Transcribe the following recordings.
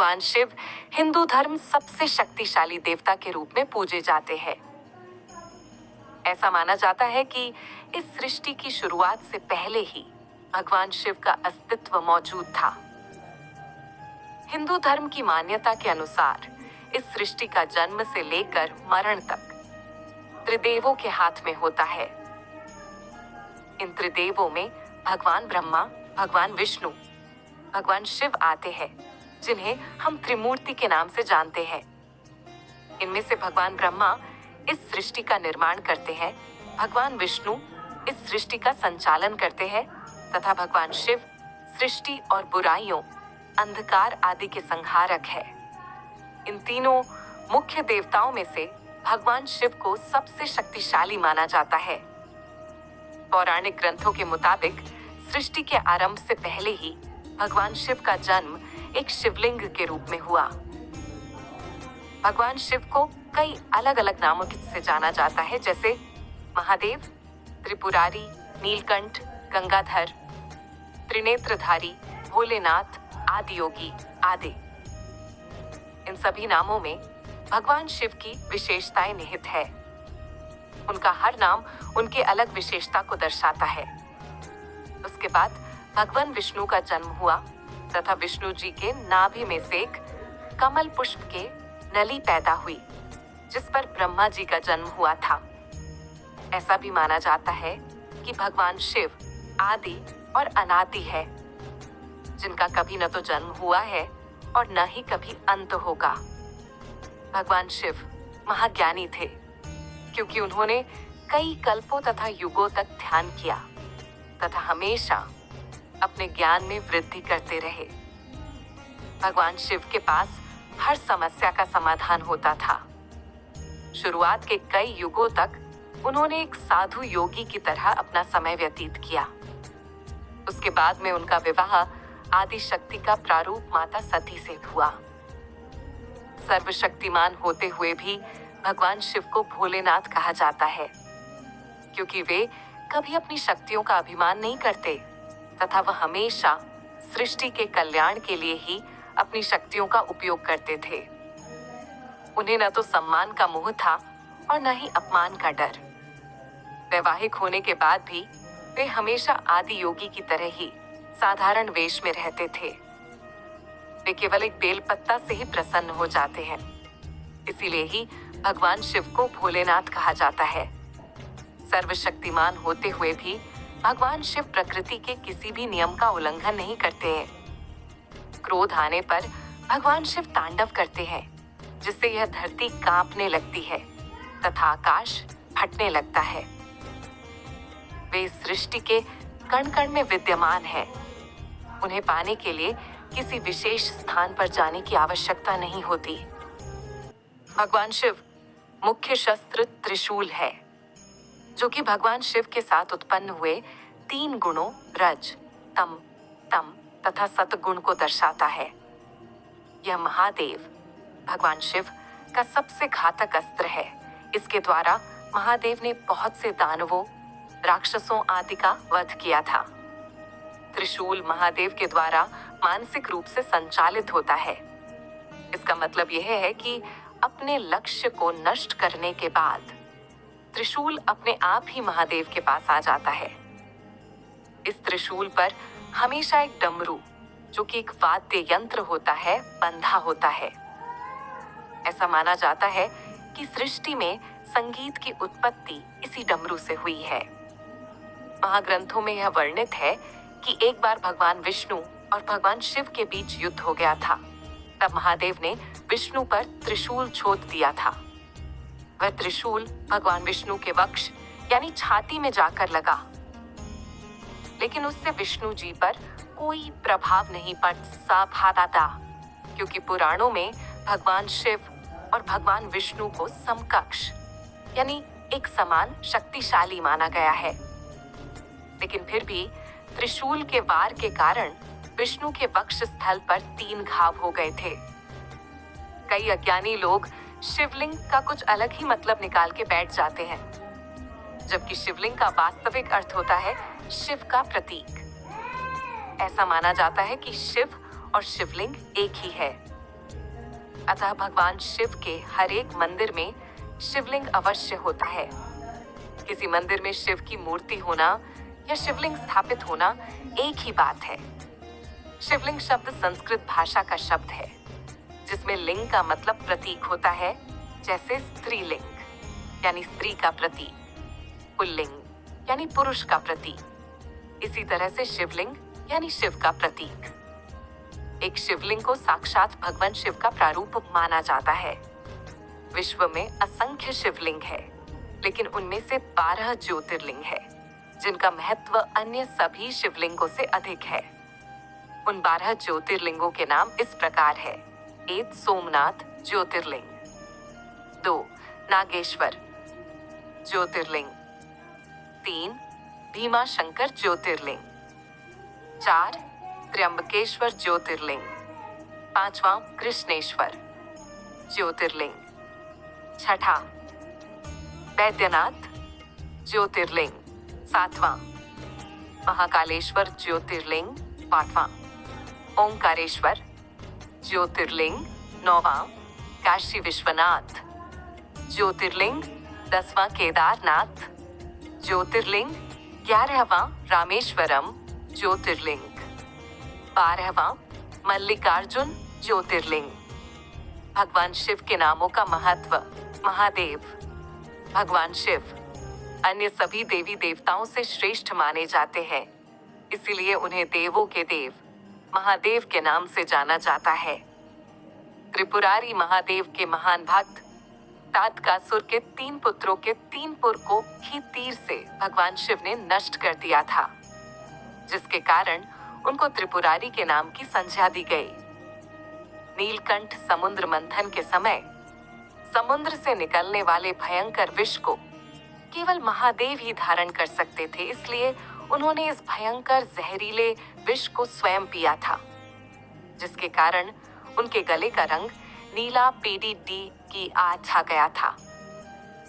भगवान शिव हिंदू धर्म सबसे शक्तिशाली देवता के रूप में पूजे जाते हैं। ऐसा माना जाता है कि इस सृष्टि की शुरुआत से पहले ही भगवान शिव का अस्तित्व मौजूद था। हिंदू धर्म की मान्यता के अनुसार इस सृष्टि का जन्म से लेकर मरण तक त्रिदेवों के हाथ में होता है। इन त्रिदेवों में भगवान ब्रह्मा, भगवान विष्णु, भगवान शिव आते हैं, जिन्हें हम त्रिमूर्ति के नाम से जानते हैं। इनमें से भगवान ब्रह्मा इस सृष्टि का निर्माण करते हैं, भगवान विष्णु इस सृष्टि का संचालन करते हैं तथा भगवान शिव सृष्टि और बुराइयों, अंधकार आदि के संहारक है। इन तीनों मुख्य देवताओं में से भगवान शिव को सबसे शक्तिशाली माना जाता है। पौराणिक ग्रंथों के मुताबिक सृष्टि के आरंभ से पहले ही भगवान शिव का जन्म एक शिवलिंग के रूप में हुआ। भगवान शिव को कई अलग अलग नामों से जाना जाता है, जैसे महादेव, त्रिपुरारी, नीलकंठ, गंगाधर, त्रिनेत्रधारी, भोलेनाथ, आदियोगी आदि। इन सभी नामों में भगवान शिव की विशेषताएं निहित है। उनका हर नाम उनके अलग विशेषता को दर्शाता है। उसके बाद भगवान विष्णु का जन्म हुआ तथा विष्णु जी के नाभि में से एक कमल पुष्प के नली पैदा हुई, जिस पर ब्रह्मा जी का जन्म हुआ था। ऐसा भी माना जाता है कि भगवान शिव आदि और अनादि है, जिनका कभी न तो जन्म हुआ है और न ही कभी अंत होगा। भगवान शिव महाज्ञानी थे, क्योंकि उन्होंने कई कल्पों तथा युगों तक ध्यान किया तथा हमेशा अपने ज्ञान में वृद्धि करते रहे। भगवान शिव के पास हर समस्या का समाधान होता था। शुरुआत के कई युगों तक उन्होंने एक साधु योगी की तरह अपना समय व्यतीत किया। उसके बाद में उनका विवाह आदि शक्ति का प्रारूप माता सती से हुआ। सर्वशक्तिमान होते हुए भी भगवान शिव को भोलेनाथ कहा जाता है, क्योंकि वे कभी अपनी शक्तियों का अभिमान नहीं करते तथा वह हमेशा सृष्टि के कल्याण के लिए ही अपनी शक्तियों का उपयोग करते थे। उन्हें न तो सम्मान का मोह था और न ही अपमान का डर। वैवाहिक होने के बाद भी वे हमेशा आदि योगी की तरह ही साधारण वेश में रहते थे। वे केवल एक बेलपत्ता से ही प्रसन्न हो जाते हैं। इसीलिए ही भगवान शिव को भोलेनाथ कहा जाता है। सर्वशक्तिमान होते हुए भी भगवान शिव प्रकृति के किसी भी नियम का उल्लंघन नहीं करते हैं। क्रोध आने पर भगवान शिव तांडव करते हैं, जिससे यह धरती कांपने लगती है तथा आकाश फटने लगता है। वे इस सृष्टि के कण कण में विद्यमान हैं। उन्हें पाने के लिए किसी विशेष स्थान पर जाने की आवश्यकता नहीं होती। भगवान शिव मुख्य शस्त्र त्रिशूल है, जो कि भगवान शिव के साथ उत्पन्न हुए 3 गुणों रज, तम, तम तथा सतगुण को दर्शाता है। यह महादेव भगवान शिव का सबसे घातक अस्त्र है। इसके द्वारा महादेव ने बहुत से दानवों, राक्षसों आदि का वध किया था। त्रिशूल महादेव के द्वारा मानसिक रूप से संचालित होता है। इसका मतलब यह है कि अपने लक्ष्य को नष्ट करने के बाद त्रिशूल अपने आप ही महादेव के पास आ जाता है। इस त्रिशूल पर हमेशा एक डमरू, जो कि एक वाद्य यंत्र होता है, बंधा होता है। ऐसा माना जाता है कि सृष्टि में संगीत की उत्पत्ति इसी डमरू से हुई है। महाग्रंथों में यह वर्णित है कि एक बार भगवान विष्णु और भगवान शिव के बीच युद्ध हो गया था। तब महादेव ने विष्णु पर त्रिशूल छोड़ दिया था। वह त्रिशूल भगवान विष्णु के वक्ष यानी छाती में जाकर लगा, लेकिन उससे विष्णु जी पर कोई प्रभाव नहीं पड़ पाता, क्योंकि पुराणों में भगवान शिव और भगवान विष्णु को समकक्ष यानी एक समान शक्तिशाली माना गया है। लेकिन फिर भी त्रिशूल के वार के कारण विष्णु के वक्ष स्थल पर 3 घाव हो गए थे। कई अज्ञानी लोग शिवलिंग का कुछ अलग ही मतलब निकाल के बैठ जाते हैं, जबकि शिवलिंग का वास्तविक अर्थ होता है शिव का प्रतीक। ऐसा माना जाता है कि शिव और शिवलिंग एक ही है, अतः भगवान शिव के हर एक मंदिर में शिवलिंग अवश्य होता है। किसी मंदिर में शिव की मूर्ति होना या शिवलिंग स्थापित होना एक ही बात है। शिवलिंग शब्द संस्कृत भाषा का शब्द है जिसमें लिंग का मतलब प्रतीक होता है, जैसे स्त्रीलिंग यानी स्त्री का प्रतीक, पुल्लिंग यानी पुरुष का प्रतीक। इसी तरह से शिवलिंग यानी शिव का प्रतीक। एक शिवलिंग को साक्षात भगवान शिव का प्रारूप माना जाता है। विश्व में असंख्य शिवलिंग है, लेकिन उनमें से 12 ज्योतिर्लिंग है जिनका महत्व अन्य सभी शिवलिंगों से अधिक है। उन 12 ज्योतिर्लिंगों के नाम इस प्रकार है। 1 सोमनाथ ज्योतिर्लिंग, 2 नागेश्वर ज्योतिर्लिंग, 3 भीमा शंकर ज्योतिर्लिंग, 4 त्र्यंबकेश्वर ज्योतिर्लिंग, 5वां कृष्णेश्वर ज्योतिर्लिंग, 6ठा बैद्यनाथ ज्योतिर्लिंग, 7वां महाकालेश्वर ज्योतिर्लिंग, 8वां ओंकारेश्वर ज्योतिर्लिंग, 9वां काशी विश्वनाथ ज्योतिर्लिंग, 10वां केदारनाथ ज्योतिर्लिंग, 11वां रामेश्वरम ज्योतिर्लिंग, 12वां मल्लिकार्जुन ज्योतिर्लिंग। भगवान शिव के नामों का महत्व। महादेव, भगवान शिव अन्य सभी देवी देवताओं से श्रेष्ठ माने जाते हैं, इसीलिए उन्हें देवों के देव महादेव के नाम से जाना जाता है। त्रिपुरारी महादेव के महान भक्त तातकासुर के 3 पुत्रों के 3 पुर को ही तीर से भगवान शिव ने नष्ट कर दिया था, जिसके कारण उनको त्रिपुरारी के नाम की संज्ञा दी गई। नीलकंठ समुद्र मंथन के समय समुद्र से निकलने वाले भयंकर विष को केवल महादेव ही धारण कर सकते थे, इसलिए उन्होंने इस भयंकर जहरीले विष को स्वयं पिया था, जिसके कारण उनके गले का रंग नीला पीडी की आ छा गया था,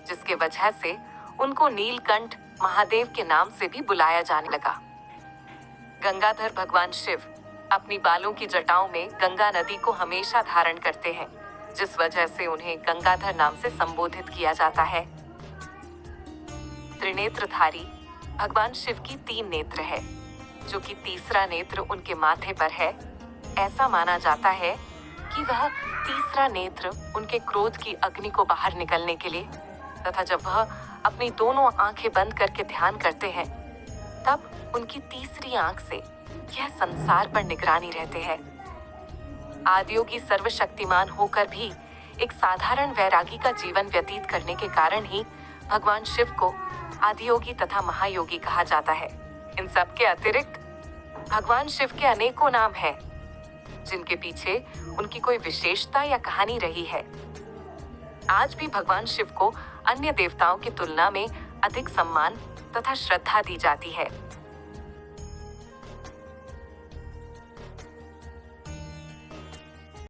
जिसके वजह से उनको नीलकंठ महादेव के नाम से भी बुलाया जाने लगा। गंगाधर भगवान शिव अपनी बालों की जटाओं में गंगा नदी को हमेशा धारण करते हैं, जिस वजह से उन्हें गंगाधर नाम से संबोधित किया जाता है। त्रिनेत्रधारी भगवान शिव की 3 नेत्र है, जो कि तीसरा नेत्र उनके माथे पर है। ऐसा माना जाता है कि वह तीसरा नेत्र उनके क्रोध की अग्नि को बाहर निकलने के लिए, तथा जब वह अपनी दोनों आंखें बंद करके ध्यान करते हैं, तब उनकी तीसरी आंख से यह संसार पर निगरानी रहते हैं। आदियोगी सर्वशक्तिमान होकर भी एक साधारण वैरागी का जीवन व्यतीत करने के कारण ही भगवान शिव को आदियोगी तथा महायोगी कहा जाता है। इन सब के अतिरिक्त भगवान शिव के अनेकों नाम हैं, जिनके पीछे उनकी कोई विशेषता या कहानी रही है। आज भी भगवान शिव को अन्य देवताओं की तुलना में अधिक सम्मान तथा श्रद्धा दी जाती है।